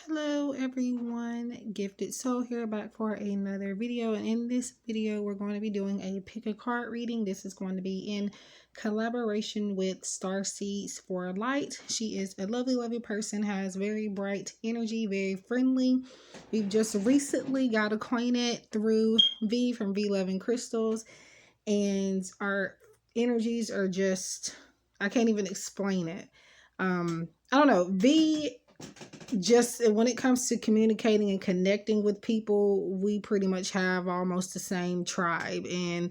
Hello everyone, Gifted Soul here back for another video, and in this video we're going to be doing a pick a card reading. This is going to be in collaboration with Star Seeds for Light. She is a lovely person, has very bright energy, very friendly. We've just recently got acquainted through V from V Loving Crystals, and our energies are just, I can't even explain it. I don't know, V, just when it comes to communicating and connecting with people, we pretty much have almost the same tribe. And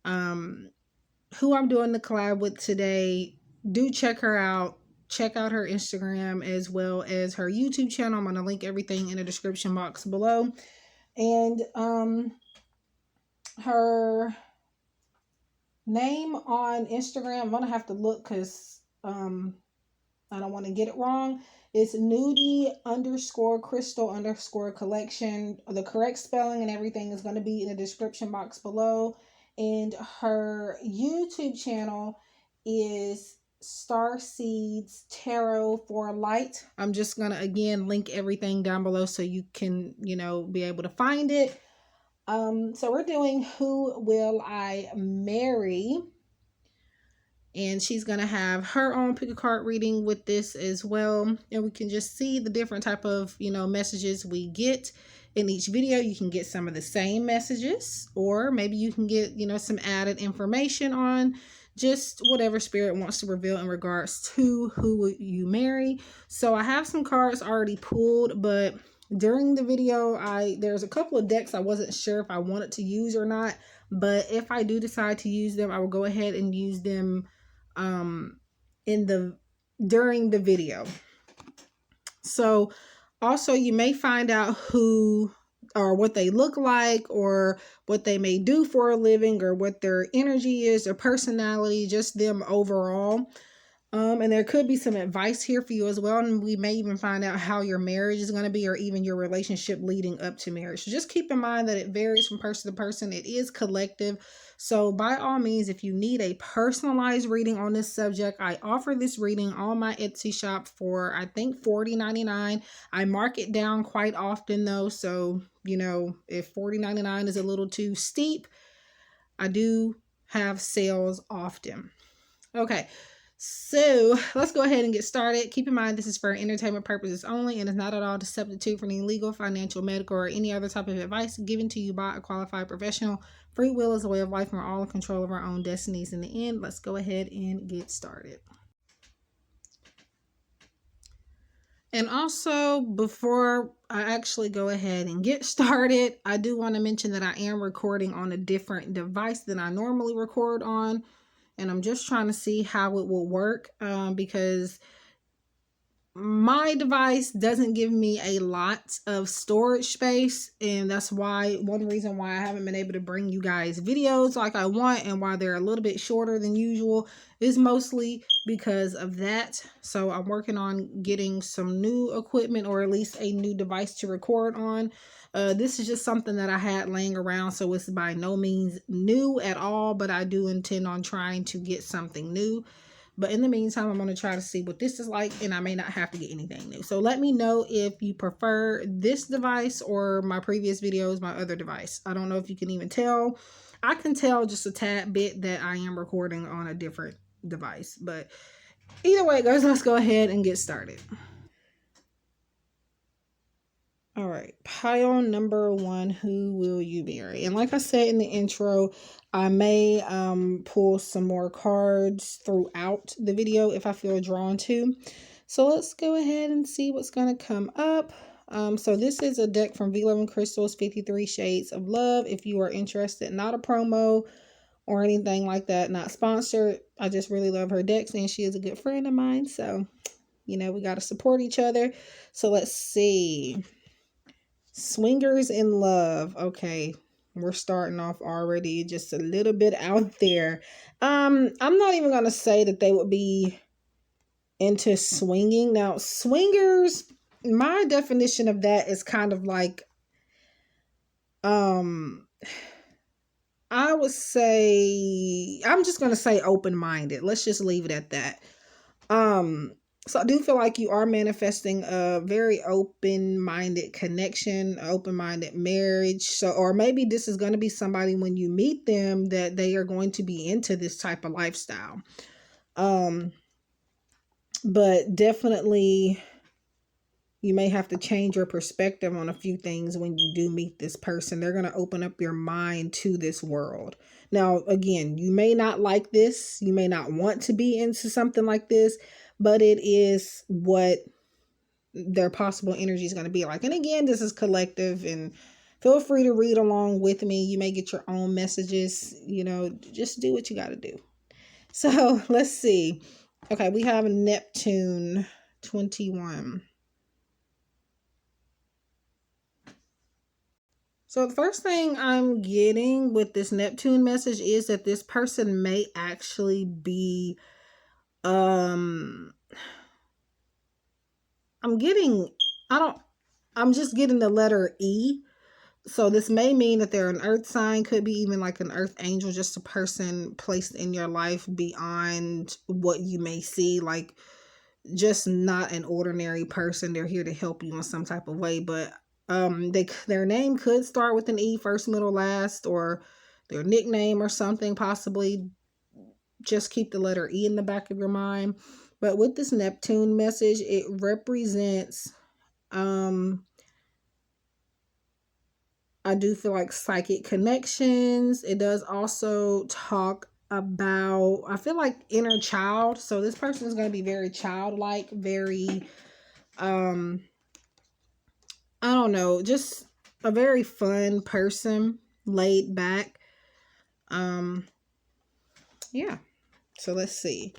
who I'm doing the collab with today, do check her out. Check out her Instagram as well as her YouTube channel. I'm going to link everything in the description box below. And her name on Instagram, I'm going to have to look because I don't want to get it wrong. It's nudie_crystal_collection. The correct spelling and everything is going to be in the description box below. And her YouTube channel is Star Seeds Tarot for Light. I'm just going to, again, link everything down below so you can, be able to find it. So we're doing Who Will I Marry? And she's going to have her own pick a card reading with this as well. And we can just see the different type of, messages we get in each video. You can get some of the same messages, or maybe you can get, some added information on just whatever spirit wants to reveal in regards to who will you marry. So I have some cards already pulled, but during the video, there's a couple of decks I wasn't sure if I wanted to use or not. But if I do decide to use them, I will go ahead and use them during the video. So also you may find out who or what they look like, or what they may do for a living, or what their energy is, their personality, just them overall. And there could be some advice here for you as well. And we may even find out how your marriage is going to be, or even your relationship leading up to marriage. So just keep in mind that it varies from person to person. It is collective. So by all means, if you need a personalized reading on this subject, I offer this reading on my Etsy shop for, I think, $40.99. I mark it down quite often though. So, if $40.99 is a little too steep, I do have sales often. Okay. So let's go ahead and get started. Keep in mind, this is for entertainment purposes only and is not at all to substitute for any legal, financial, medical, or any other type of advice given to you by a qualified professional. Free will is a way of life, and we're all in control of our own destinies in the end. Let's go ahead and get started. And also, before I actually go ahead and get started, I do want to mention that I am recording on a different device than I normally record on. And I'm just trying to see how it will work because my device doesn't give me a lot of storage space. And that's one reason why I haven't been able to bring you guys videos like I want, and why they're a little bit shorter than usual is mostly because of that. So I'm working on getting some new equipment, or at least a new device to record on. This is just something that I had laying around, so it's by no means new at all, but I do intend on trying to get something new. But in the meantime, I'm going to try to see what this is like, and I may not have to get anything new. So let me know if you prefer this device or my previous videos, my other device. I don't know if you can even tell. I can tell just a tad bit that I am recording on a different device. But either way it goes, let's go ahead and get started. All right, pile number 1, who will you marry? And like I said in the intro, I may pull some more cards throughout the video if I feel drawn to. So let's go ahead and see what's going to come up. So this is a deck from V Loving Crystals, 53 Shades of Love. If you are interested, not a promo or anything like that, not sponsored. I just really love her decks, and she is a good friend of mine. So, we got to support each other. So let's see. Swingers in love. Okay, we're starting off already just a little bit out there. I'm not even gonna say that they would be into swinging. Now, swingers, my definition of that is kind of like I would say, I'm just gonna say open-minded. Let's just leave it at that. So I do feel like you are manifesting a very open-minded connection, open-minded marriage. So, or maybe this is going to be somebody when you meet them that they are going to be into this type of lifestyle. But definitely you may have to change your perspective on a few things when you do meet this person. They're going to open up your mind to this world. Now, again, you may not like this. You may not want to be into something like this, but it is what their possible energy is going to be like. And again, this is collective, and feel free to read along with me. You may get your own messages, you know, just do what you got to do. So let's see. Okay, we have Neptune 21. So the first thing I'm getting with this Neptune message is that this person may actually be, I'm just getting the letter E. So this may mean that they're an earth sign, could be even like an earth angel, just a person placed in your life beyond what you may see, like just not an ordinary person. They're here to help you in some type of way, but their name could start with an E, first, middle, last, or their nickname or something possibly. Just keep the letter E in the back of your mind. But with this Neptune message, it represents I do feel like psychic connections. It does also talk about, I feel like, inner child. So this person is going to be very childlike, very I don't know, just a very fun person, laid back. Yeah. So let's see.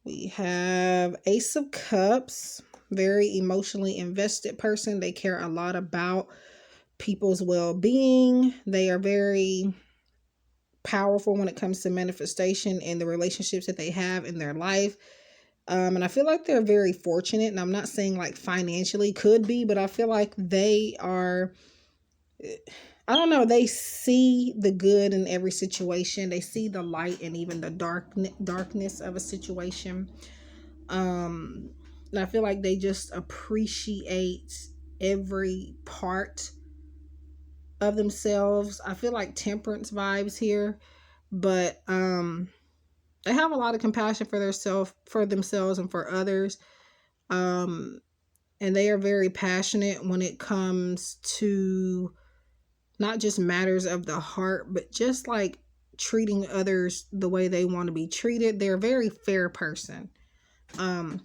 We have Ace of Cups, very emotionally invested person. They care a lot about people's well-being. They are very powerful when it comes to manifestation and the relationships that they have in their life. And I feel like they're very fortunate, and I'm not saying like financially, could be, but I feel like they are, I don't know, they see the good in every situation. They see the light and even the darkness of a situation. And I feel like they just appreciate every part of themselves. I feel like temperance vibes here, but they have a lot of compassion for themselves and for others. And they are very passionate when it comes to not just matters of the heart, but just like treating others the way they want to be treated. They're a very fair person.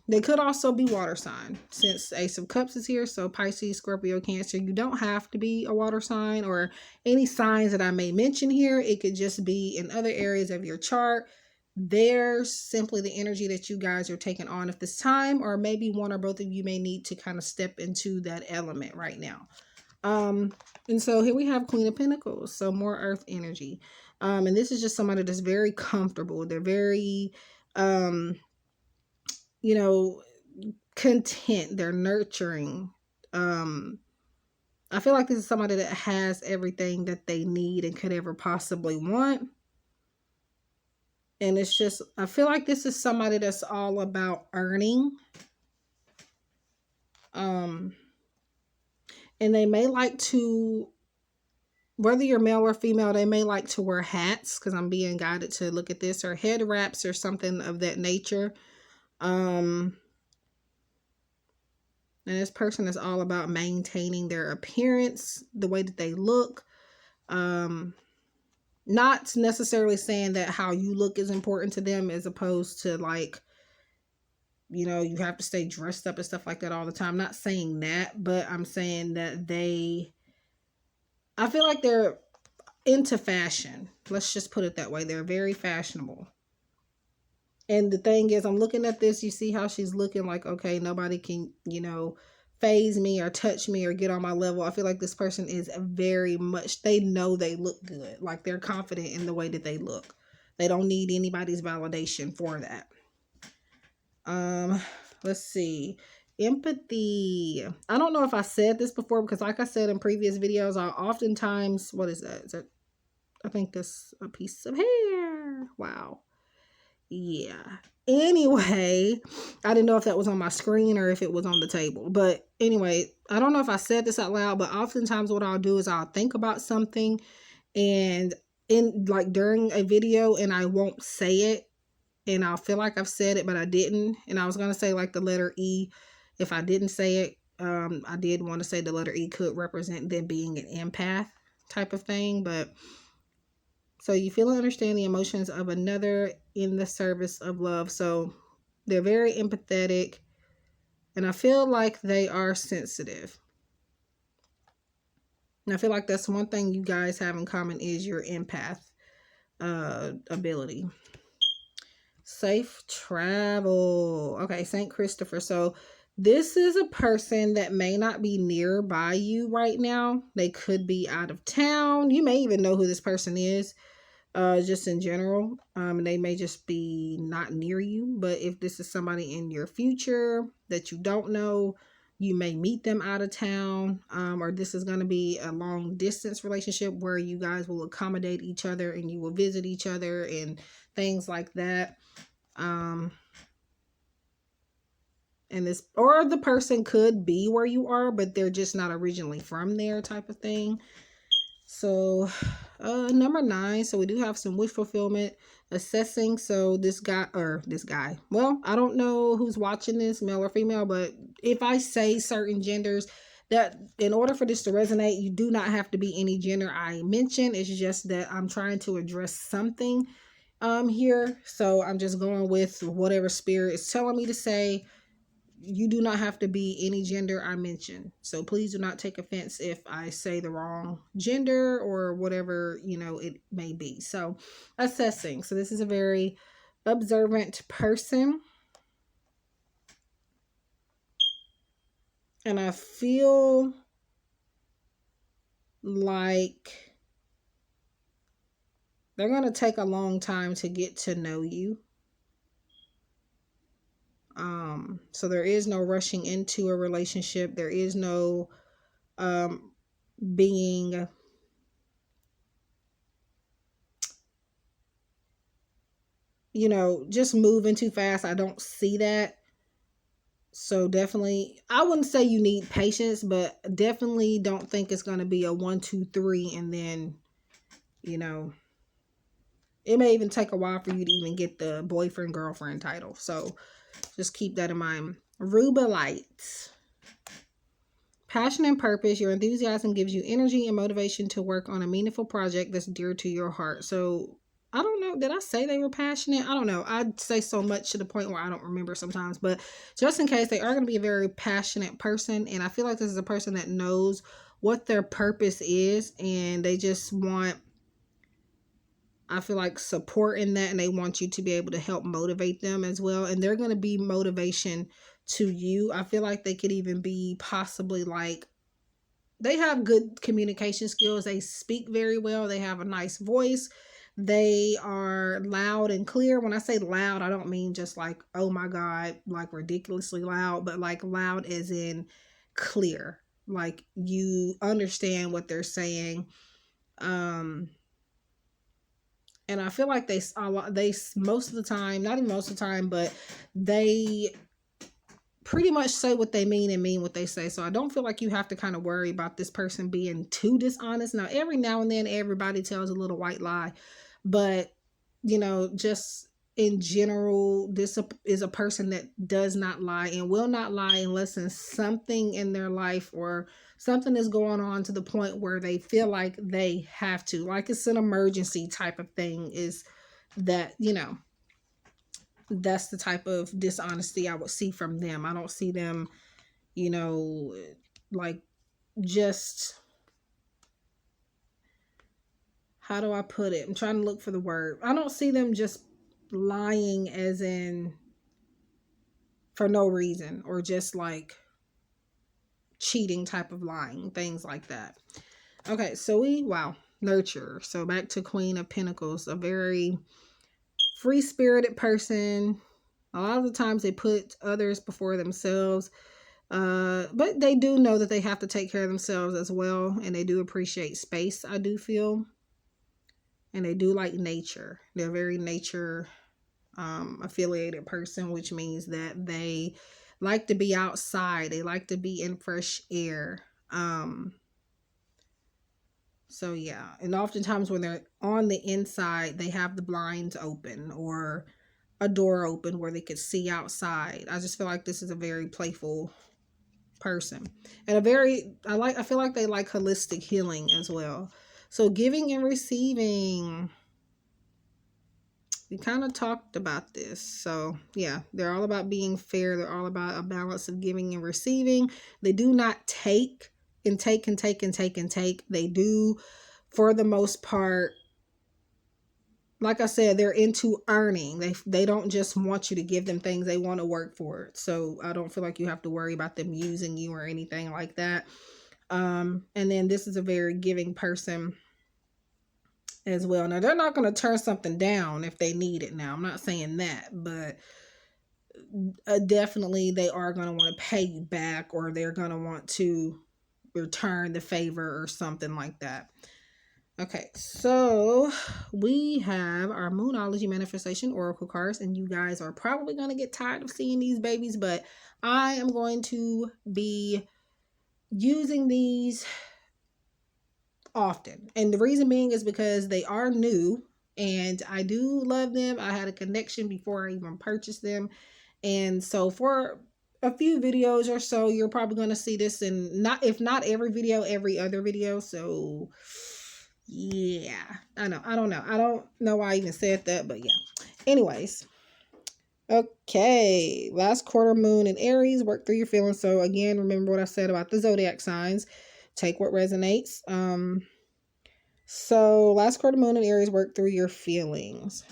They could also be water sign, since Ace of Cups is here. So Pisces, Scorpio, Cancer, you don't have to be a water sign, or any signs that I may mention here. It could just be in other areas of your chart. There's simply the energy that you guys are taking on at this time, or maybe one or both of you may need to kind of step into that element right now. And so here we have Queen of Pentacles, so more earth energy. And this is just somebody that's very comfortable. They're very you know, content. They're nurturing. I feel like this is somebody that has everything that they need and could ever possibly want. And it's just, I feel like this is somebody that's all about earning. And they may like to, whether you're male or female, they may like to wear hats, because I'm being guided to look at this, or head wraps or something of that nature. And this person is all about maintaining their appearance, the way that they look. Not necessarily saying that how you look is important to them, as opposed to like, you know, you have to stay dressed up and stuff like that all the time. I'm not saying that, but I'm saying that I feel like they're into fashion. Let's just put it that way. They're very fashionable. And the thing is, I'm looking at this, you see how she's looking like, okay, nobody can, you know, phase me or touch me or get on my level. I feel like this person is very much, they know they look good. Like they're confident in the way that they look. They don't need anybody's validation for that. Let's see. Empathy. I don't know if I said this before, because like I said in previous videos, I oftentimes, what is that? I think that's a piece of hair. Wow. yeah. Anyway, I didn't know if that was on my screen or if it was on the table. But anyway, I don't know if I said this out loud, but oftentimes what I'll do is I'll think about something and in like during a video and I won't say it and I'll feel like I've said it, but I didn't. And I was going to say like the letter E. If I didn't say it, I did want to say the letter E could represent them being an empath type of thing. But so you feel and understand the emotions of another in the service of love. So they're very empathetic and I feel like they are sensitive. And I feel like that's one thing you guys have in common is your empath ability. Safe travel. Okay, St. Christopher. So this is a person that may not be nearby you right now. They could be out of town. You may even know who this person is, just in general. They may just be not near you. But if this is somebody in your future that you don't know, you may meet them out of town, or this is going to be a long distance relationship where you guys will accommodate each other and you will visit each other and things like that. And this, or the person could be where you are, but they're just not originally from there type of thing. So, number 9. So we do have some wish fulfillment, assessing. So this guy, well, I don't know who's watching this, male or female, but if I say certain genders, that in order for this to resonate, you do not have to be any gender I mentioned. It's just that I'm trying to address something here. So I'm just going with whatever spirit is telling me to say. You do not have to be any gender I mentioned. So please do not take offense if I say the wrong gender or whatever, it may be. So assessing. So this is a very observant person. And I feel like they're going to take a long time to get to know you. So there is no rushing into a relationship. There is no being just moving too fast. I don't see that. So definitely, I wouldn't say you need patience, but definitely don't think it's going to be a 1, 2, 3, and then, it may even take a while for you to even get the boyfriend, girlfriend title. So just keep that in mind. Rubelite. Passion and purpose. Your enthusiasm gives you energy and motivation to work on a meaningful project that's dear to your heart. So I don't know. Did I say they were passionate? I don't know. I'd say so much to the point where I don't remember sometimes. But just in case, they are going to be a very passionate person. And I feel like this is a person that knows what their purpose is. And they just want, I feel like, support in that. And they want you to be able to help motivate them as well. And they're going to be motivation to you. I feel like they could even be possibly like, they have good communication skills. They speak very well. They have a nice voice. They are loud and clear. When I say loud, I don't mean just like, oh my God, like ridiculously loud, but like loud as in clear. Like you understand what they're saying. And I feel like they most of the time, not even most of the time, but they pretty much say what they mean and mean what they say. So I don't feel like you have to kind of worry about this person being too dishonest. Now, every now and then, everybody tells a little white lie. But, just in general, this is a person that does not lie and will not lie unless in something in their life or something is going on to the point where they feel like they have to. Like it's an emergency type of thing, is that, that's the type of dishonesty I would see from them. I don't see them, like just, how do I put it? I'm trying to look for the word. I don't see them just lying as in for no reason or just like cheating type of lying, things like that. Okay, so nurture. So back to Queen of Pentacles, a very free-spirited person. A lot of the times they put others before themselves, but they do know that they have to take care of themselves as well, and they do appreciate space, I do feel. And they do like nature. They're very nature affiliated person, which means that they like to be outside. They like to be in fresh air. So yeah, and oftentimes when they're on the inside, they have the blinds open or a door open where they could see outside. I just feel like this is a very playful person, and I feel like they like holistic healing as well. So giving and receiving, we kind of talked about this. So yeah, they're all about being fair. They're all about a balance of giving and receiving. They do not take and take and take and take and take. They do, for the most part, like I said, they're into earning. They don't just want you to give them things. They want to work for it. So I don't feel like you have to worry about them using you or anything like that. And then this is a very giving person as well. Now, they're not going to turn something down if they need it. Now, I'm not saying that, but definitely they are going to want to pay you back, or they're going to want to return the favor or something like that. Okay, so we have our Moonology manifestation oracle cards, and you guys are probably going to get tired of seeing these babies, but I am going to be using these often. And the reason being is because they are new and I do love them. I had a connection before I even purchased them. And so for a few videos or so, you're probably going to see this in, if not every video, every other video. So yeah, I don't know why I even said that, but yeah. Anyways, okay, last quarter moon in Aries, work through your feelings. So again, remember what I said about the zodiac signs. Take what resonates. So last quarter moon in Aries, work through your feelings.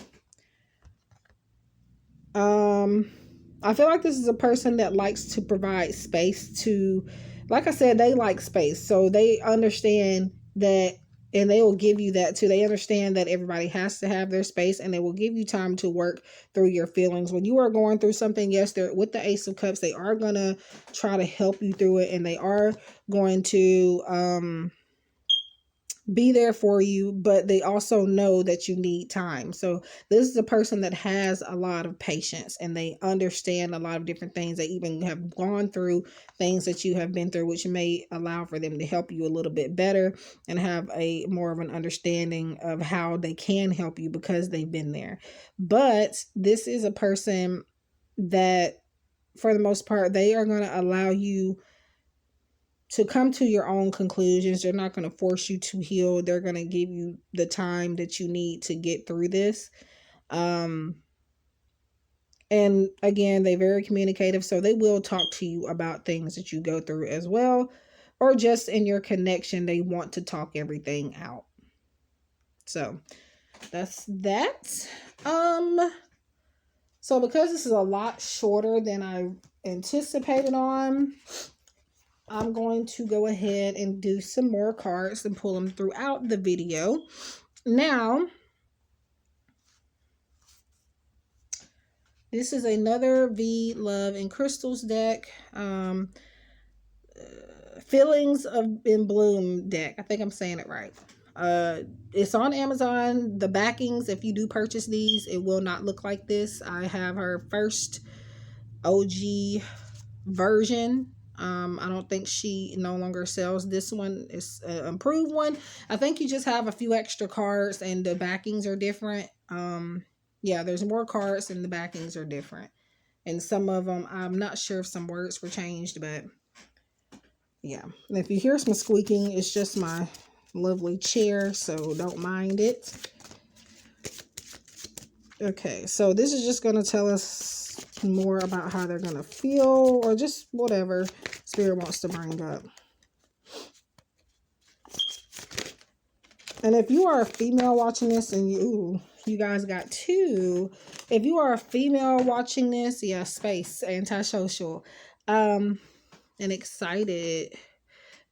I feel like this is a person that likes to provide space to, like I said, they like space. So they understand that, and they will give you that too. They understand that everybody has to have their space, and they will give you time to work through your feelings. When you are going through something, yes, they're with the Ace of Cups, they are going to try to help you through it, and they are going to be there for you, but they also know that you need time. So this is a person that has a lot of patience, and they understand a lot of different things. They even have gone through things that you have been through, which may allow for them to help you a little bit better and have a more of an understanding of how they can help you because they've been there. But this is a person that, for the most part, they are going to allow you to come to your own conclusions. They're not going to force you to heal. They're going to give you the time that you need to get through this. And again, they're very communicative, so they will talk to you about things that you go through as well, or just in your connection, they want to talk everything out. So that's that. So because this is a lot shorter than I anticipated on, I'm going to go ahead and do some more cards and pull them throughout the video. Now, this is another V Love and Crystals deck. Feelings in Bloom deck. I think I'm saying it right. It's on Amazon. The backings, if you do purchase these, it will not look like this. I have her first OG version. I don't think she no longer sells this one. It's an improved one. I think you just have a few extra cards and the backings are different. Yeah, there's more cards and the backings are different. And some of them, I'm not sure if some words were changed, but yeah. And if you hear some squeaking, it's just my lovely chair, so don't mind it. Okay, so this is just going to tell us more about how they're going to feel, or just whatever Spirit wants to bring up. And if you are a female watching this, and you guys got two, if you are a female watching this, yeah, space, antisocial, and excited.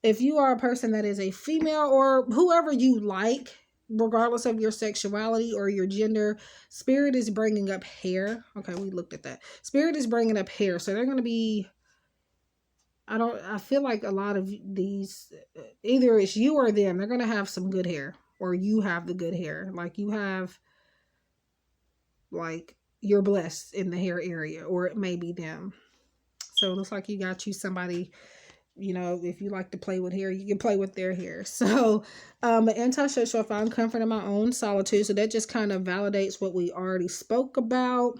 If you are a person that is a female, or whoever you like, regardless of your sexuality or your gender, Spirit is bringing up hair. Okay, we looked at that. Spirit is bringing up hair. So they're going to be, I feel like a lot of these, either it's you or them, they're going to have some good hair, or you have the good hair. Like you have like you're blessed in the hair area, or it may be them. So it looks like you got you somebody, you know, if you like to play with hair, you can play with their hair. So antisocial, I find comfort in my own solitude. So that just kind of validates what we already spoke about.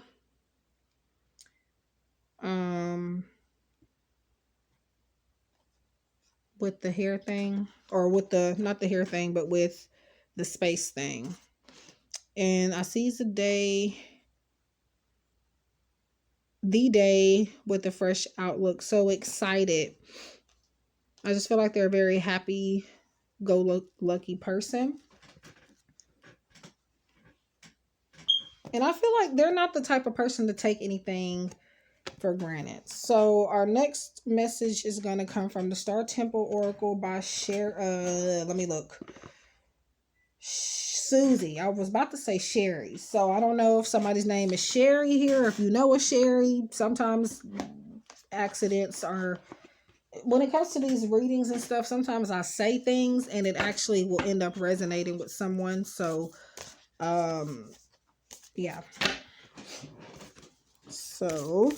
With the hair thing, or with the, not the hair thing, but with the space thing. And I seize the day with a fresh outlook. So excited. I just feel like they're a very happy go lucky person. And I feel like they're not the type of person to take anything for granted. So our next message is going to come from the Star Temple Oracle by let me look. Suzzy. I was about to say Sherry. So I don't know if somebody's name is Sherry here. If you know a Sherry, sometimes accidents are, when it comes to these readings and stuff, sometimes I say things and it actually will end up resonating with someone. So, yeah. So,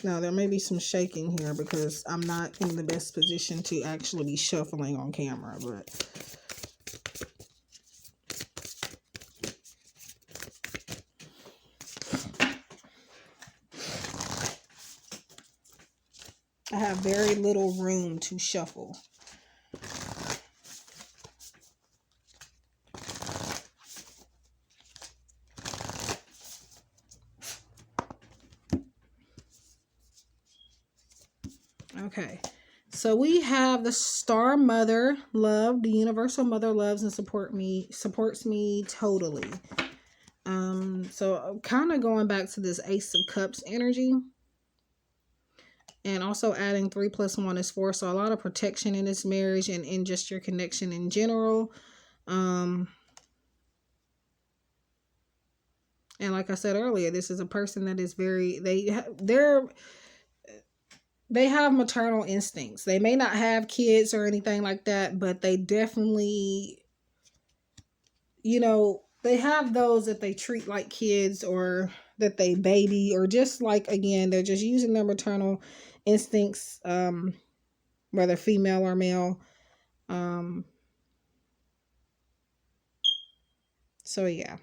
now there may be some shaking here because I'm not in the best position to actually be shuffling on camera, but I have very little room to shuffle. Okay, so we have the Star Mother Love. The Universal Mother loves and supports me totally. So kind of going back to this Ace of Cups energy. And also adding 3 + 1 is 4. So a lot of protection in this marriage and in just your connection in general. And like I said earlier, this is a person that is very, they have maternal instincts. They may not have kids or anything like that, but they definitely, you know, they have those that they treat like kids or that they baby, or just like, again, they're just using their maternal instincts, whether female or male. So yeah.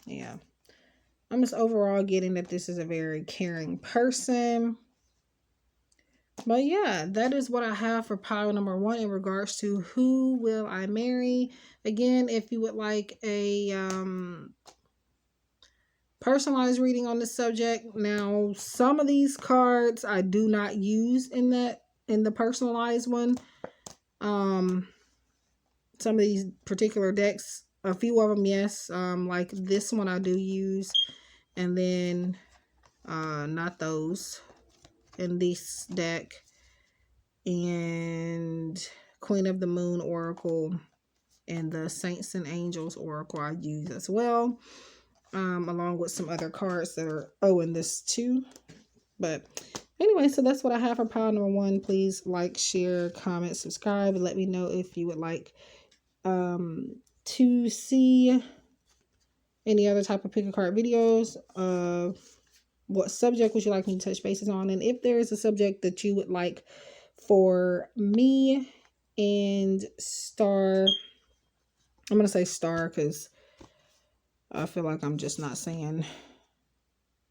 Yeah. I'm just overall getting that this is a very caring person. But yeah, that is what I have for pile number 1 in regards to who will I marry. Again, if you would like a personalized reading on this subject, now some of these cards I do not use in the personalized one. Some of these particular decks, a few of them, yes. Like this one I do use, and then not those. In this deck, and Queen of the Moon Oracle and the Saints and Angels Oracle I use as well, along with some other cards that are in this too. But anyway, so that's what I have for pile number 1. Please like, share, comment, subscribe, and let me know if you would like to see any other type of pick a card videos. What subject would you like me to touch bases on? And if there is a subject that you would like for me and Star, I'm going to say Star because I feel like I'm just not saying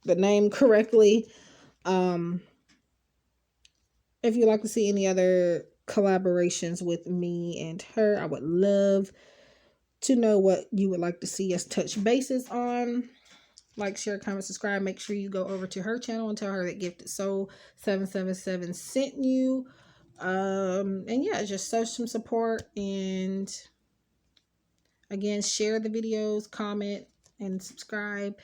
the name correctly. If you'd like to see any other collaborations with me and her, I would love to know what you would like to see us touch bases on. Like, share, comment, subscribe. Make sure you go over to her channel and tell her that Gifted Soul 777 sent you. And yeah, just show some support. And again, share the videos, comment, and subscribe.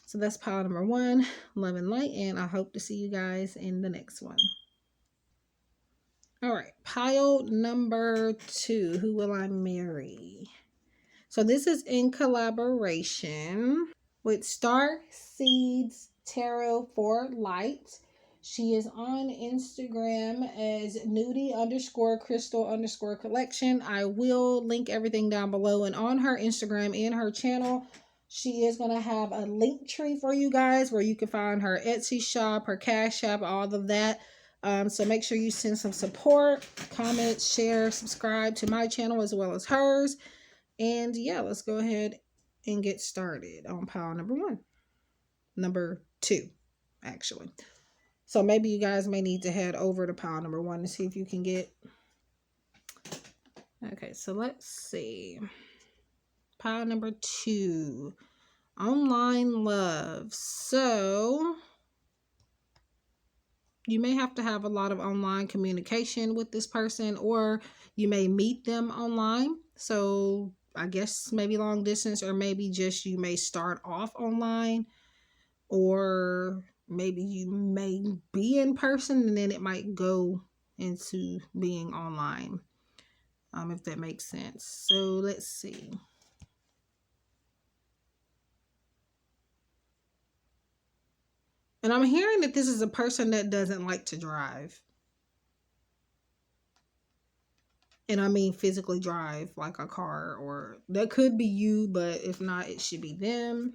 So that's pile number 1. Love and light. And I hope to see you guys in the next one. All right. Pile number 2. Who will I marry? So this is in collaboration with Star Seeds Tarot for Light. She is on Instagram as nudie_crystal_collection. I will link everything down below. And on her Instagram and her channel, she is going to have a link tree for you guys where you can find her Etsy shop, her Cash App, all of that. So make sure you send some support, comment, share, subscribe to my channel as well as hers. And yeah, let's go ahead and get started on pile number 2, actually. So maybe you guys may need to head over to pile number 1 to see if you can get. Okay, so let's see. Pile number 2, online love. So you may have to have a lot of online communication with this person, or you may meet them online. So I guess maybe long distance, or maybe just you may start off online, or maybe you may be in person and then it might go into being online, if that makes sense. So let's see. And I'm hearing that this is a person that doesn't like to drive. And I mean physically drive, like a car, or that could be you, but if not, it should be them.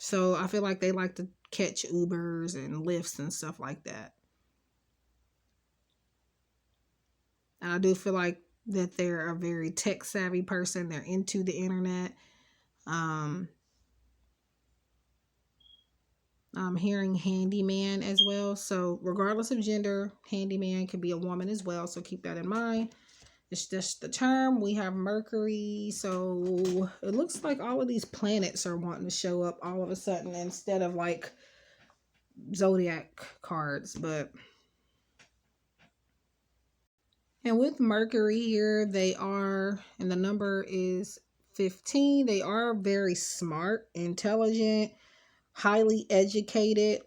So I feel like they like to catch Ubers and Lyfts and stuff like that. And I do feel like that they're a very tech savvy person. They're into the internet. I'm hearing handyman as well. So regardless of gender, handyman could be a woman as well. So keep that in mind. It's just the term. We have Mercury. So it looks like all of these planets are wanting to show up all of a sudden instead of like Zodiac cards. And with Mercury here, they are, and the number is 15. They are very smart, intelligent, highly educated.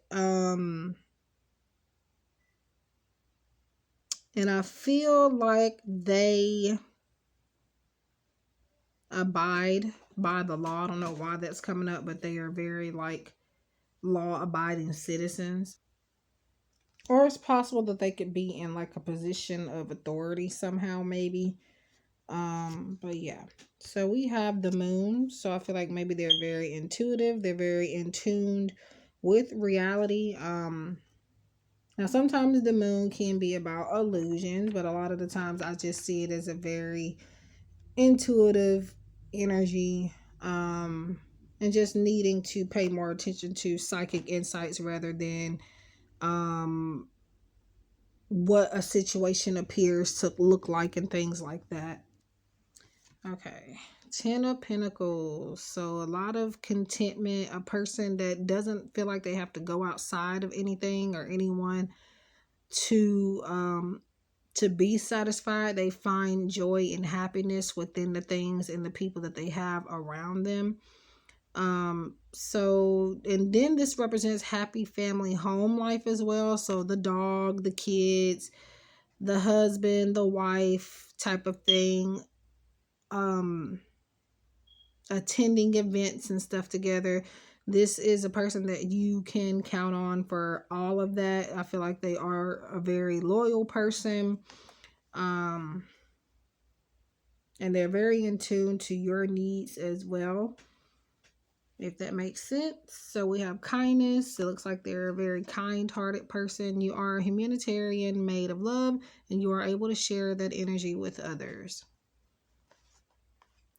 And I feel like they abide by the law. I don't know why that's coming up, but they are very like law-abiding citizens. Or it's possible that they could be in like a position of authority somehow, maybe. But yeah. So we have the moon. So I feel like maybe they're very intuitive. They're very in tuned with reality. Now sometimes the moon can be about illusions, but a lot of the times I just see it as a very intuitive energy. And just needing to pay more attention to psychic insights rather than what a situation appears to look like and things like that. Okay, 10 of Pentacles. So a lot of contentment, a person that doesn't feel like they have to go outside of anything or anyone to be satisfied. They find joy and happiness within the things and the people that they have around them. So, and then this represents happy family home life as well. So the dog, the kids, the husband, the wife type of thing. Attending events and stuff together. This is a person that you can count on for all of that. I feel like they are a very loyal person. And they're very in tune to your needs as well, if that makes sense. So we have kindness. It looks like they're a very kind-hearted person. You are a humanitarian made of love, and you are able to share that energy with others.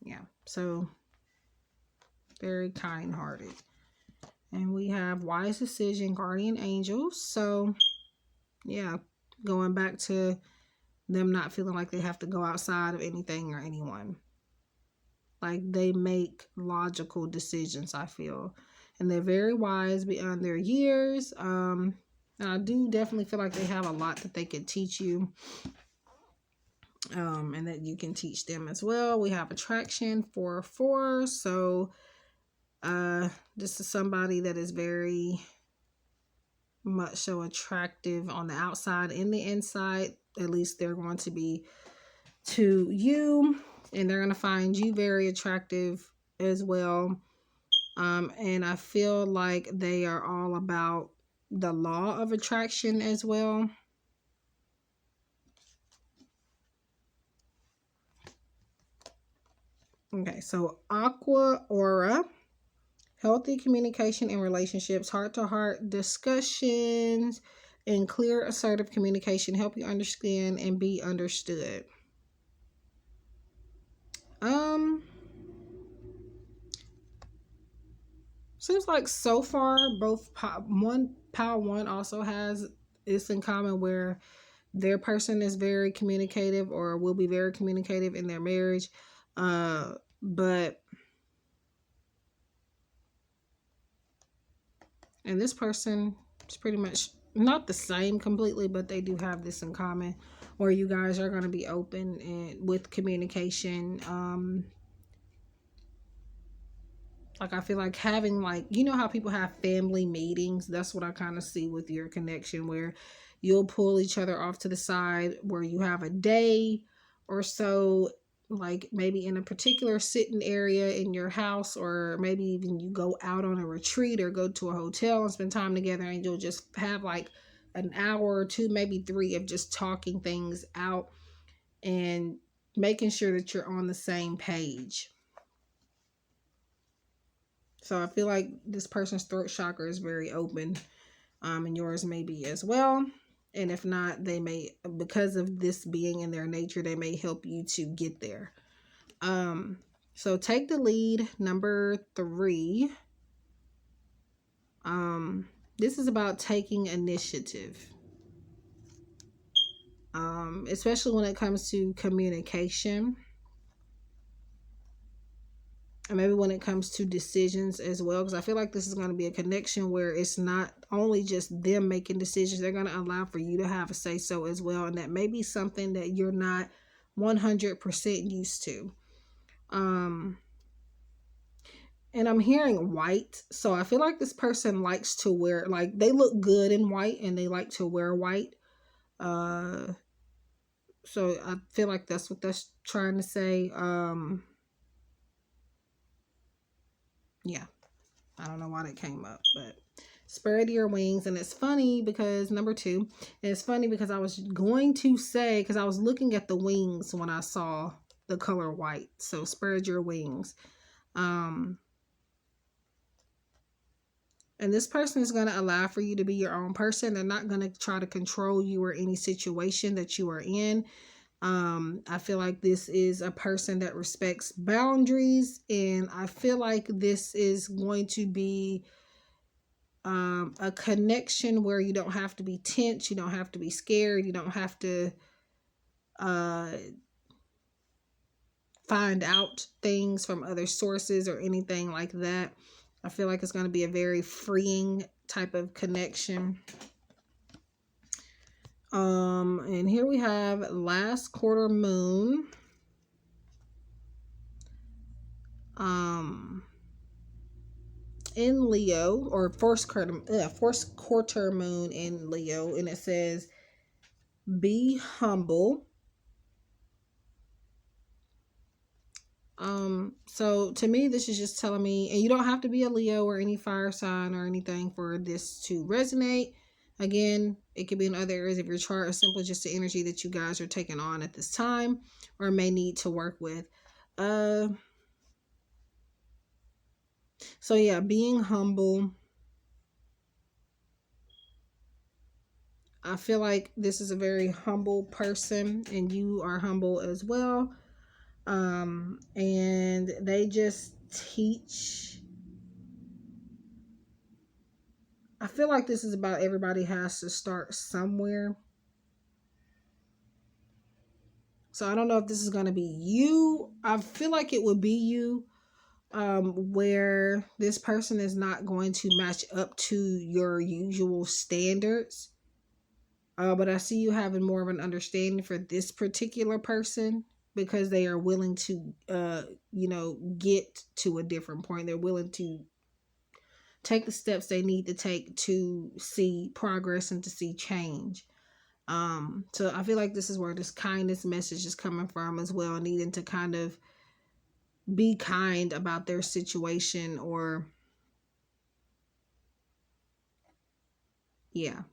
Yeah, so very kind-hearted. And we have wise decision, guardian angels. So yeah, going back to them not feeling like they have to go outside of anything or anyone. Like they make logical decisions, I feel. And they're very wise beyond their years. And I do definitely feel like they have a lot that they could teach you. And that you can teach them as well. We have attraction 4/4. So this is somebody that is very much so attractive on the outside and the inside. At least they're going to be to you, and they're going to find you very attractive as well. And I feel like they are all about the law of attraction as well. Okay, so Aqua Aura, healthy communication in relationships, heart-to-heart discussions, and clear, assertive communication help you understand and be understood. Seems like so far both pile one also has this in common where their person is very communicative or will be very communicative in their marriage. But and this person is pretty much not the same completely, but they do have this in common where you guys are going to be open and with communication. Like I feel like having, like, you know how people have family meetings? That's what I kind of see with your connection, where you'll pull each other off to the side where you have a day or so, like maybe in a particular sitting area in your house, or maybe even you go out on a retreat or go to a hotel and spend time together, and you'll just have like an hour or two, maybe three, of just talking things out and making sure that you're on the same page. So I feel like this person's throat chakra is very open, and yours may be as well. And if not, they may, because of this being in their nature, they may help you to get there. So take the lead, number 3. This is about taking initiative. Especially when it comes to communication. And maybe when it comes to decisions as well, because I feel like this is going to be a connection where it's not only just them making decisions, they're going to allow for you to have a say so as well, and that may be something that you're not 100% used to. And I'm hearing white, so I feel like this person likes to wear, like, they look good in white and they like to wear white. So I feel like that's what that's trying to say. Yeah, I don't know why that came up, but spread your wings. And it's funny because number 2, and it's funny because I was going to say, because I was looking at the wings when I saw the color white. So spread your wings. And this person is going to allow for you to be your own person. They're not going to try to control you or any situation that you are in. I feel like this is a person that respects boundaries, and I feel like this is going to be a connection where you don't have to be tense, you don't have to be scared, you don't have to find out things from other sources or anything like that. I feel like it's going to be a very freeing type of connection. And here we have last quarter moon. In Leo, or first quarter moon in Leo, and it says, be humble. So to me, this is just telling me, and you don't have to be a Leo or any fire sign or anything for this to resonate. Again, it could be in other areas of your chart, or simply just the energy that you guys are taking on at this time or may need to work with. So yeah, being humble. I feel like this is a very humble person, and you are humble as well. And they just teach. I feel like this is about everybody has to start somewhere. So I don't know if this is going to be you. I feel like it would be you, where this person is not going to match up to your usual standards. But I see you having more of an understanding for this particular person because they are willing to, get to a different point. They're willing to take the steps they need to take to see progress and to see change. So I feel like this is where this kindness message is coming from as well, needing to kind of be kind about their situation, or Yeah.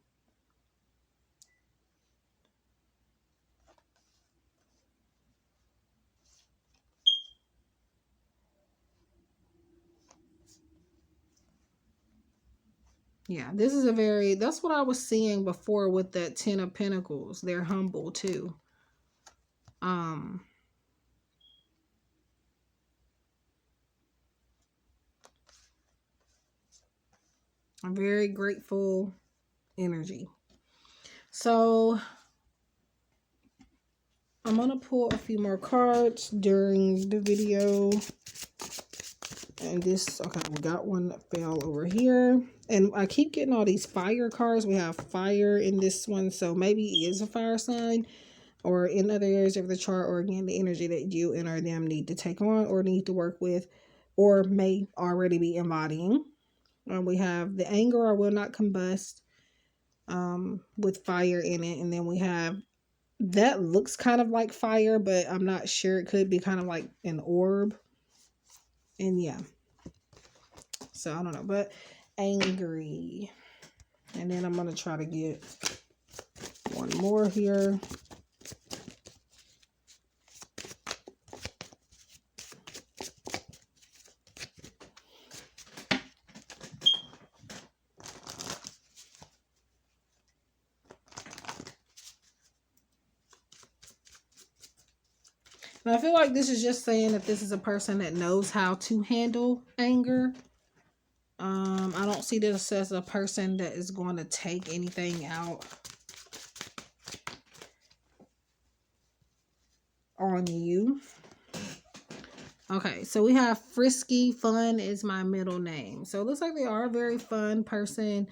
Yeah, this is a very, that's what I was seeing before with that 10 of Pentacles. They're humble too. A very grateful energy. So I'm going to pull a few more cards during the video. And this, okay, we got one that fell over here. And I keep getting all these fire cards. We have fire in this one, so maybe it is a fire sign. Or in other areas of the chart, or again, the energy that you and or them need to take on or need to work with, or may already be embodying. We have the anger or will not combust with fire in it. And then we have, that looks kind of like fire, but I'm not sure. It could be kind of like an orb. And yeah. So I don't know, but angry. And then I'm going to try to get one more here. And I feel like this is just saying that this is a person that knows how to handle anger. I don't see this as a person that is going to take anything out on you. Okay, so we have Frisky. Fun is my middle name. So it looks like they are a very fun person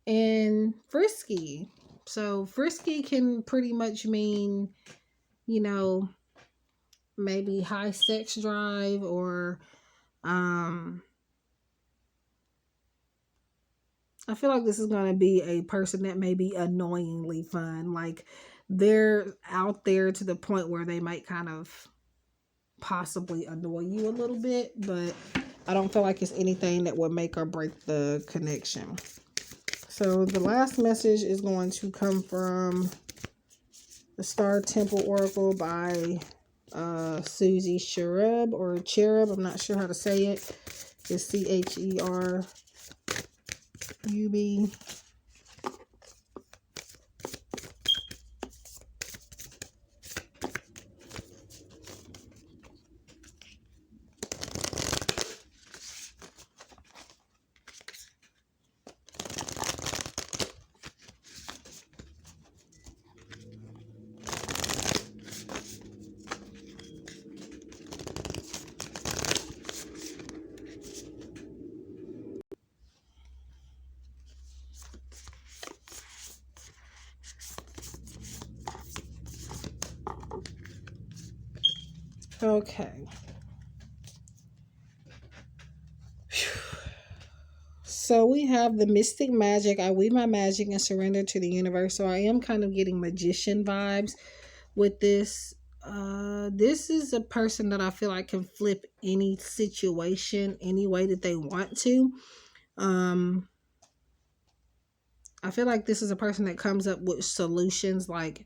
and frisky. So frisky can pretty much mean, you know, maybe high sex drive, or I feel like this is going to be a person that may be annoyingly fun. Like they're out there to the point where they might kind of possibly annoy you a little bit, but I don't feel like it's anything that would make or break the connection. So the last message is going to come from the Star Temple Oracle by Suzzy Cherub, or Cherub. I'm not sure how to say it. It's Cherub. Okay. So we have the mystic magic. I weave my magic and surrender to the universe. So I am kind of getting magician vibes with this. This is a person that I feel like can flip any situation any way that they want to. I feel like this is a person that comes up with solutions like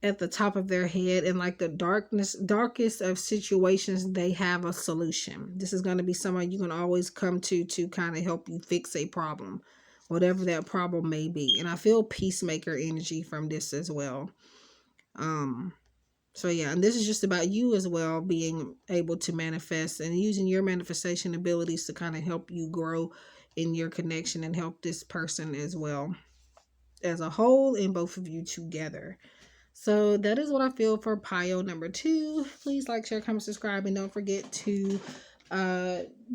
at the top of their head, and like the darkest of situations, they have a solution. This is going to be someone you can always come to kind of help you fix a problem, whatever that problem may be. And I feel peacemaker energy from this as well. So yeah, and this is just about you as well, being able to manifest and using your manifestation abilities to kind of help you grow in your connection and help this person as well as a whole, and both of you together. So that is what I feel for pile number 2. Please like, share, comment, subscribe, and don't forget to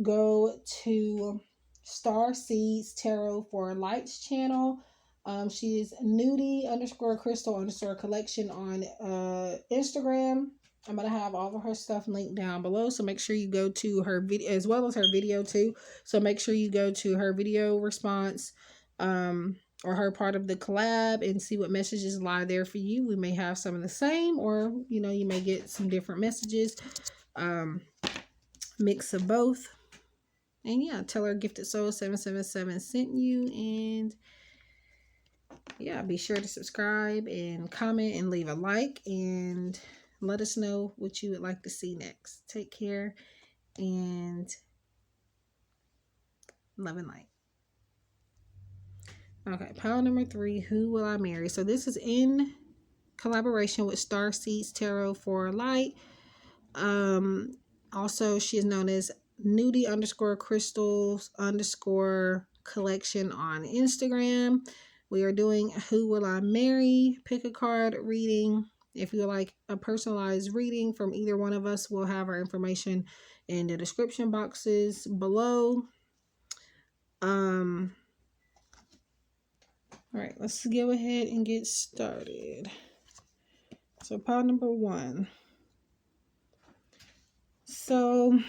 go to Star Seeds Tarot for Lights channel. She is nudie_crystal_collection on Instagram. I'm going to have all of her stuff linked down below. So make sure you go to her video as well as her video too. So make sure you go to her video response or her part of the collab and see what messages lie there for you. We may have some of the same, or, you know, you may get some different messages. Mix of both. And yeah, tell her Gifted Soul 777 sent you, and yeah, be sure to subscribe and comment and leave a like and let us know what you would like to see next. Take care and love and light. Okay, pile number 3, Who Will I Marry? So this is in collaboration with Starseeds Tarot for Light. Also, she is known as nudie_crystals_collection on Instagram. We are doing Who Will I Marry? Pick a card reading. If you would like a personalized reading from either one of us, we'll have our information in the description boxes below. All right, let's go ahead and get started. So pile number 1. So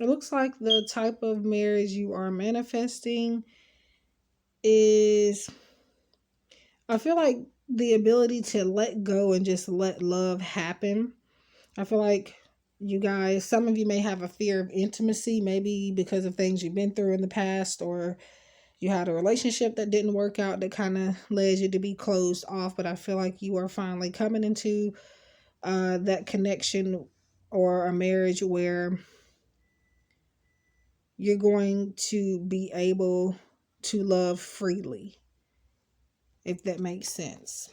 it looks like the type of marriage you are manifesting is, I feel like, the ability to let go and just let love happen. I feel like you guys, some of you may have a fear of intimacy, maybe because of things you've been through in the past, or you had a relationship that didn't work out that kind of led you to be closed off. But I feel like you are finally coming into that connection or a marriage where you're going to be able to love freely, if that makes sense.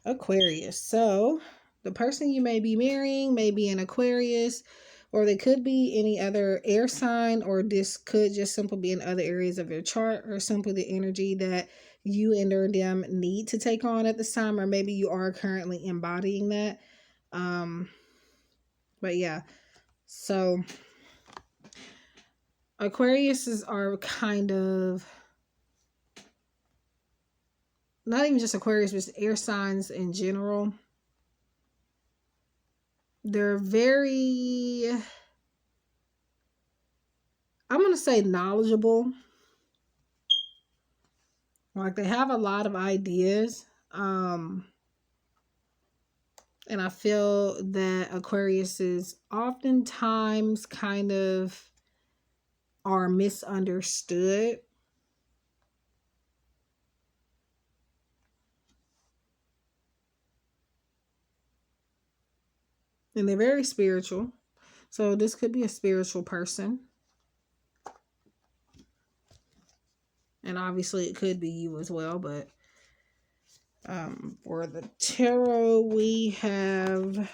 Aquarius. So the person you may be marrying may be an Aquarius, or they could be any other air sign, or this could just simply be in other areas of your chart, or simply the energy that you and or them need to take on at this time, or maybe you are currently embodying that. But yeah, so Aquariuses are kind of, not even just Aquarius, but air signs in general. They're very, I'm going to say, knowledgeable. Like, they have a lot of ideas. And I feel that Aquariuses oftentimes kind of are misunderstood. And they're very spiritual. So this could be a spiritual person. And obviously it could be you as well. But for the tarot, we have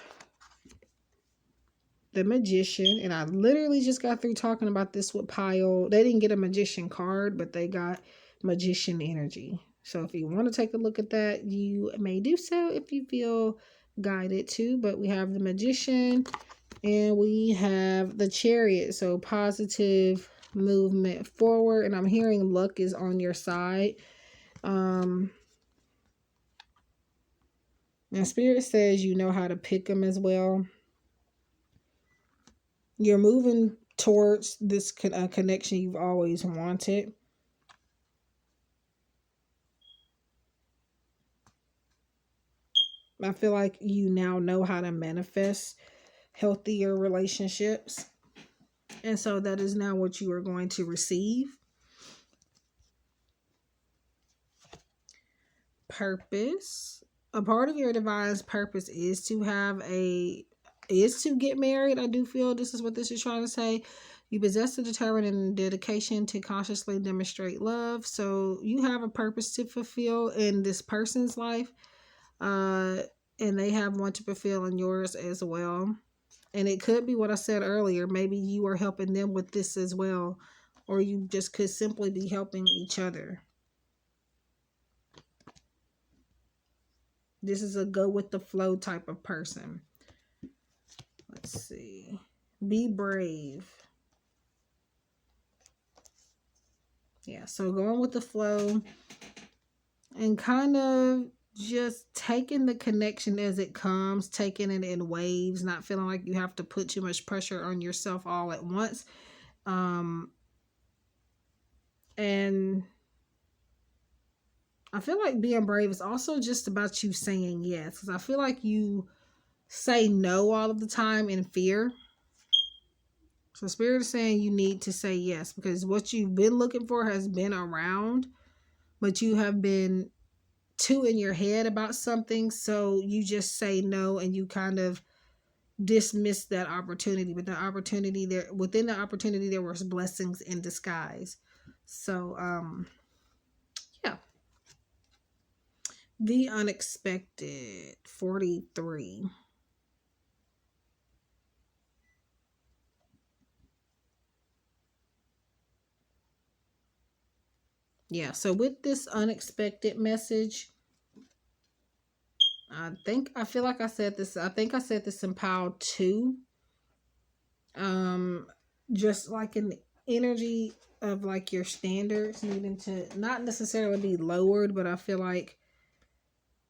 the Magician. And I literally just got through talking about this with Pile. They didn't get a Magician card, but they got Magician energy. So if you want to take a look at that, you may do so if you feel guided to. But we have the Magician and we have the Chariot. So positive movement forward. And I'm hearing luck is on your side. And Spirit says you know how to pick them as well. You're moving towards this connection you've always wanted. I feel like you now know how to manifest healthier relationships. And so that is now what you are going to receive. Purpose. A part of your divine's purpose is to get married. I do feel this is what this is trying to say. You possess the determined and dedication to consciously demonstrate love. So you have a purpose to fulfill in this person's life. And they have one to fulfill in yours as well. And it could be what I said earlier. Maybe you are helping them with this as well. Or you just could simply be helping each other. This is a go with the flow type of person. Let's see. Be brave. Yeah, so going with the flow and kind of just taking the connection as it comes, taking it in waves, not feeling like you have to put too much pressure on yourself all at once. And I feel like being brave is also just about you saying yes, because I feel like you say no all of the time in fear. So Spirit is saying you need to say yes, because what you've been looking for has been around. but you have been too in your head about something, so you just say no and you kind of dismiss that opportunity. But the opportunity there, within the opportunity, there was blessings in disguise. So yeah. The unexpected, 43. Yeah, so with this unexpected message, I feel like I said this. I think I said this in pile 2. Um, just like an energy of like your standards needing to not necessarily be lowered, but I feel like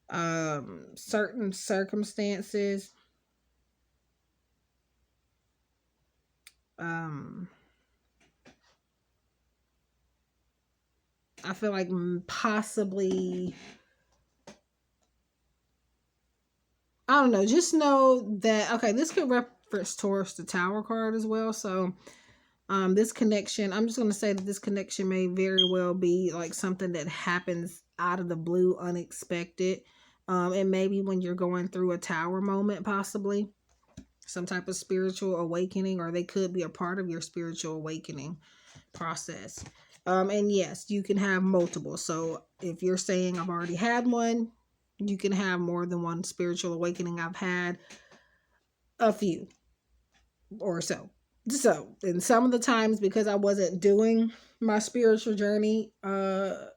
certain circumstances um I feel like possibly, I don't know, just know that, okay, this could reference towards the Tower card as well. So this connection, I'm just going to say that this connection may very well be like something that happens out of the blue, unexpected. And maybe when you're going through a Tower moment, possibly some type of spiritual awakening, or they could be a part of your spiritual awakening process. And yes, you can have multiple. So if you're saying I've already had one, you can have more than one spiritual awakening. I've had a few or so. So, and some of the times, because I wasn't doing my spiritual journey at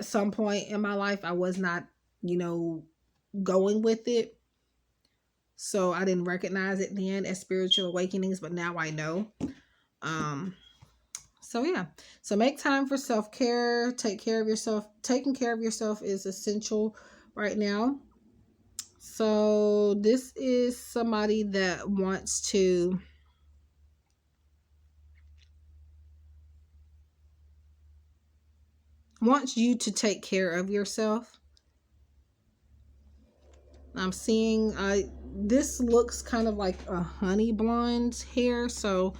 some point in my life, I was not, going with it. So I didn't recognize it then as spiritual awakenings, but now I know. So yeah. So make time for self-care, take care of yourself. Taking care of yourself is essential right now. So this is somebody that wants you to take care of yourself. I'm seeing this looks kind of like a honey blonde hair, so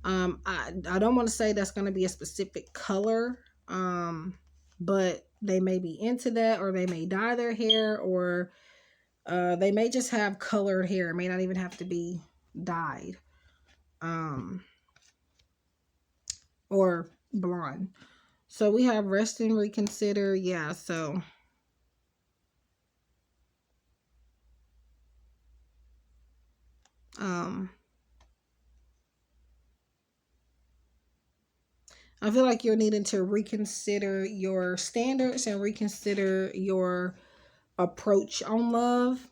I don't want to say that's going to be a specific color, but they may be into that, or they may dye their hair, or they may just have colored hair. It may not even have to be dyed, or blonde. So we have rest and reconsider. Yeah, so I feel like you're needing to reconsider your standards and reconsider your approach on love.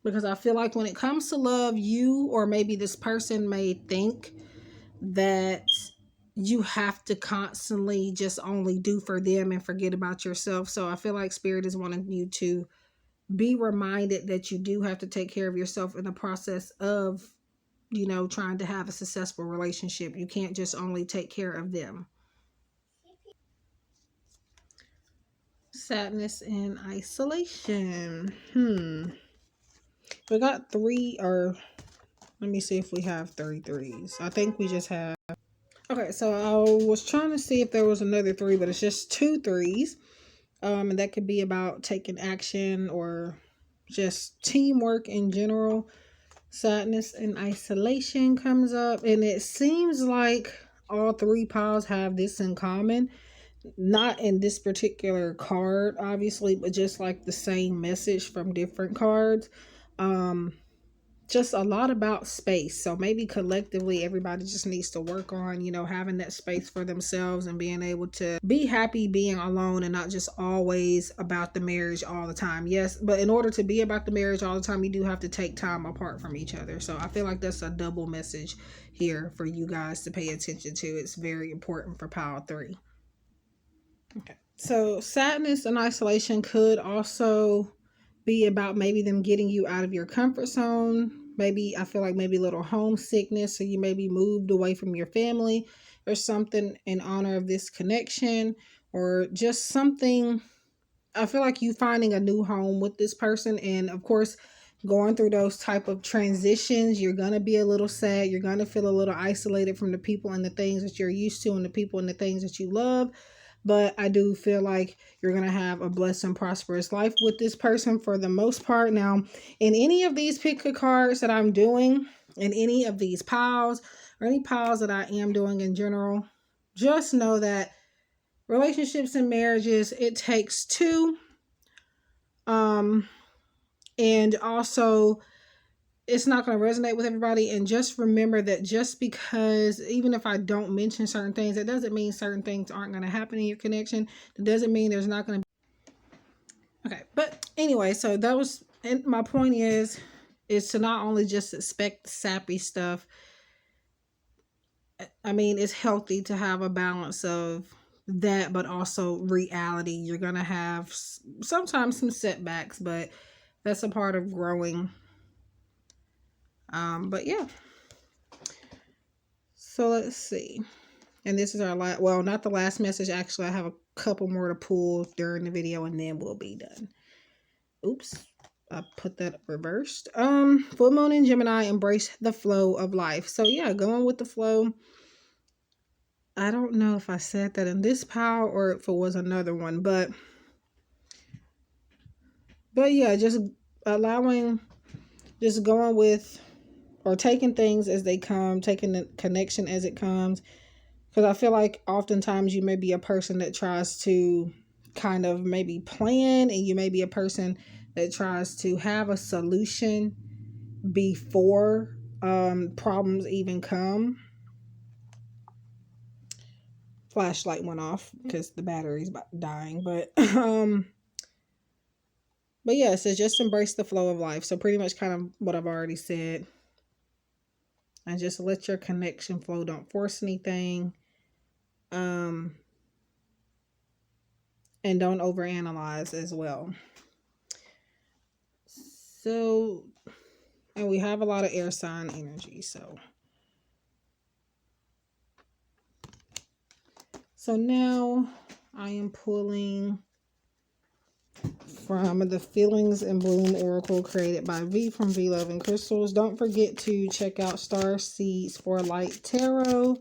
Because I feel like when it comes to love, you or maybe this person may think that you have to constantly just only do for them and forget about yourself. So I feel like Spirit is wanting you to be reminded that you do have to take care of yourself in the process of, trying to have a successful relationship. You can't just only take care of them. Sadness and isolation. We got 3, or let me see if we have 33s. I think we just have. Okay, so I was trying to see if there was another 3, but it's just 2 3s. And that could be about taking action or just teamwork in general. Sadness and isolation comes up, and it seems like all 3 piles have this in common. Not in this particular card, obviously, but just like the same message from different cards. Just a lot about space. So maybe collectively everybody just needs to work on, having that space for themselves and being able to be happy being alone and not just always about the marriage all the time. Yes, but in order to be about the marriage all the time, you do have to take time apart from each other. So I feel like that's a double message here for you guys to pay attention to. It's very important for pile 3. Okay. So sadness and isolation could also be about maybe them getting you out of your comfort zone. Maybe I feel like maybe a little homesickness, so you may be moved away from your family or something in honor of this connection, or just something. I feel like you finding a new home with this person, and of course going through those type of transitions. You're going to be a little sad. You're going to feel a little isolated from the people and the things that you're used to and the people and the things that you love. But I do feel like you're going to have a blessed and prosperous life with this person for the most part. Now, in any of these pick a cards that I'm doing, in any of these piles, or any piles that I am doing in general, just know that relationships and marriages, it takes two. And also, it's not going to resonate with everybody. And just remember that just because, even if I don't mention certain things, it doesn't mean certain things aren't going to happen in your connection. It doesn't mean there's not going to be. Okay. But anyway, so that was, and my point is to not only just expect sappy stuff. I mean, it's healthy to have a balance of that, but also reality. You're going to have sometimes some setbacks, but that's a part of growing. But yeah. So let's see. And this is our last, well, not the last message. Actually, I have a couple more to pull during the video and then we'll be done. Oops. I put that reversed. Full moon in Gemini, embrace the flow of life. So yeah, going with the flow. I don't know if I said that in this pile or if it was another one, but yeah, just allowing, just going with, or taking things as they come, taking the connection as it comes. Because I feel like oftentimes you may be a person that tries to kind of maybe plan, and you may be a person that tries to have a solution before problems even come. Flashlight went off because the battery's dying. But yeah, so just embrace the flow of life. So pretty much kind of what I've already said. And just let your connection flow. Don't force anything. And don't overanalyze as well. So, and we have a lot of air sign energy. So now I am pulling from the Feelings in Bloom Oracle created by V from V Love and Crystals. Don't forget to check out Star Seeds for Light Tarot,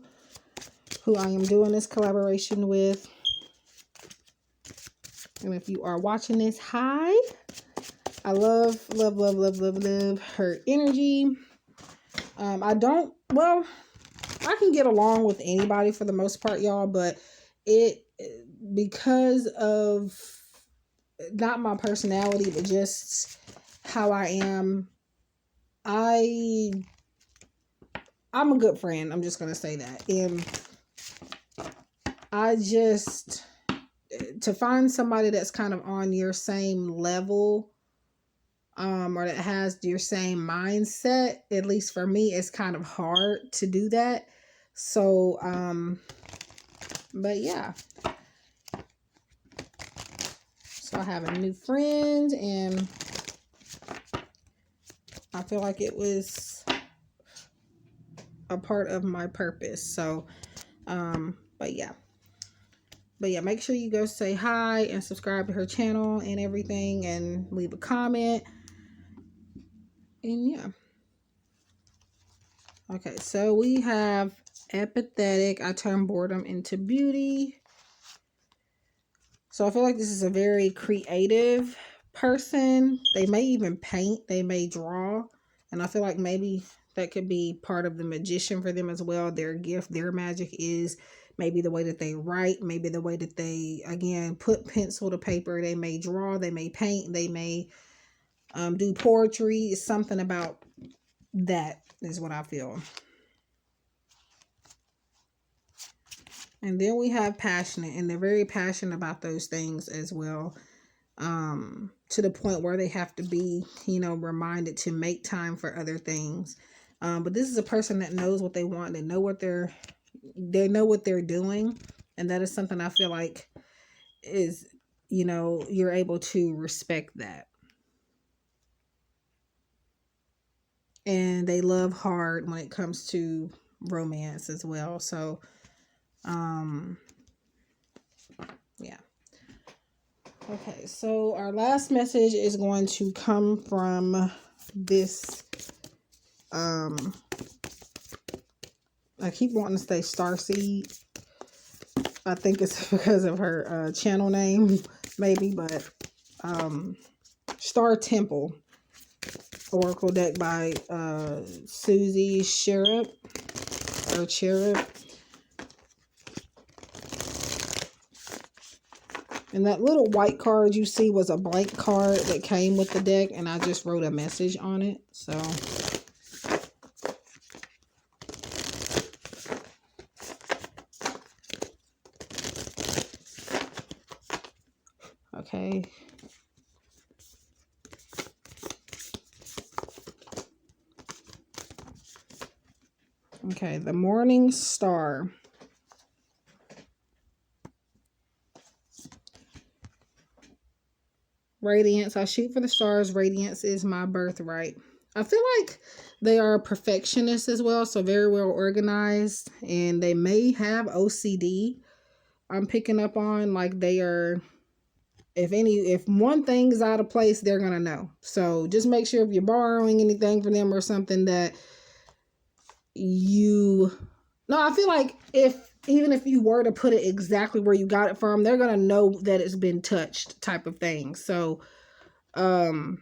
who I am doing this collaboration with. And if you are watching this, hi. I love her energy. I can get along with anybody for the most part, y'all, but because of not my personality, but just how I am, I'm a good friend. I'm just going to say that. And to find somebody that's kind of on your same level, or that has your same mindset, at least for me, it's kind of hard to do that. So, but yeah. So I have a new friend, and I feel like it was a part of my purpose. So, but yeah, make sure you go say hi and subscribe to her channel and everything, and leave a comment. And yeah. Okay, so we have empathetic. I turn boredom into beauty. So I feel like this is a very creative person. They may even paint. They may draw. And I feel like maybe that could be part of the magician for them as well. Their gift, their magic is maybe the way that they write. Maybe the way that they, again, put pencil to paper. They may draw. They may paint. They may do poetry. It's something about that is what I feel. And then we have passionate, and they're very passionate about those things as well, to the point where they have to be, reminded to make time for other things. But this is a person that knows what they want. They know what they know what they're doing. And that is something I feel like is, you're able to respect that. And they love hard when it comes to romance as well. So, yeah. Okay, so our last message is going to come from this, I keep wanting to say Starseed. I think it's because of her channel name, maybe, but Star Temple Oracle deck by Suzzy Cherub. And that little white card you see was a blank card that came with the deck, and I just wrote a message on it. So okay. Okay, the Morning Star. Radiance. I shoot for the stars. Radiance is my birthright. I feel like they are perfectionists as well, so very well organized, and they may have OCD. I'm picking up on, like, they are, if one thing is out of place, they're gonna know. So just make sure if you're borrowing anything from them or something that I feel like even if you were to put it exactly where you got it from, they're gonna know that it's been touched, type of thing. So they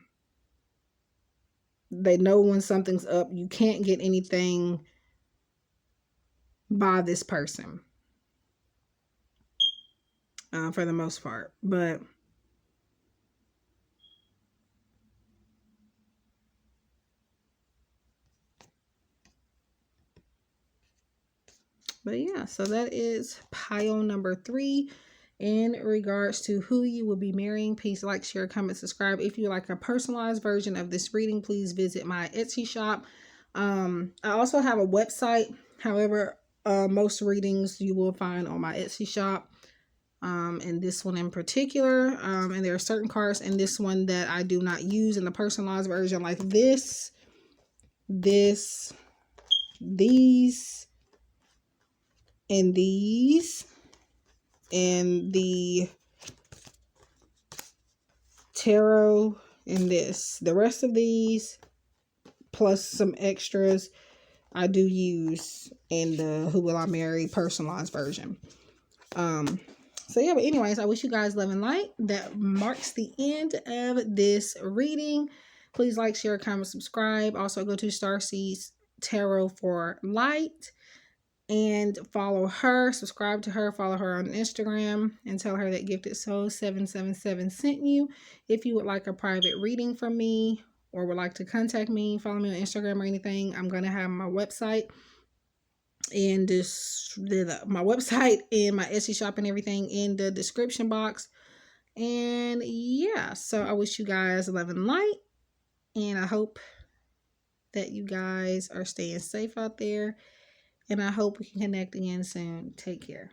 know when something's up. You can't get anything by this person for the most part, but yeah, so that is pile number 3 in regards to who you will be marrying. Please like, share, comment, subscribe. If you like a personalized version of this reading, please visit my Etsy shop. I also have a website. However, most readings you will find on my Etsy shop. And this one in particular. And there are certain cards in this one that I do not use in the personalized version, like these, and these, and the tarot, and this. The rest of these, plus some extras, I do use in the Who Will I Marry personalized version. So yeah, but anyways, I wish you guys love and light. That marks the end of this reading. Please like, share, comment, subscribe. Also go to Starseed's Tarot for Light and follow her, subscribe to her, follow her on Instagram, and tell her that Gifted Soul 777 sent you. If you would like a private reading from me or would like to contact me, follow me on Instagram or anything, I'm going to have my website and my website and my Etsy shop and everything in the description box. And yeah, so I wish you guys love and light, and I hope that you guys are staying safe out there, and I hope we can connect again soon. Take care.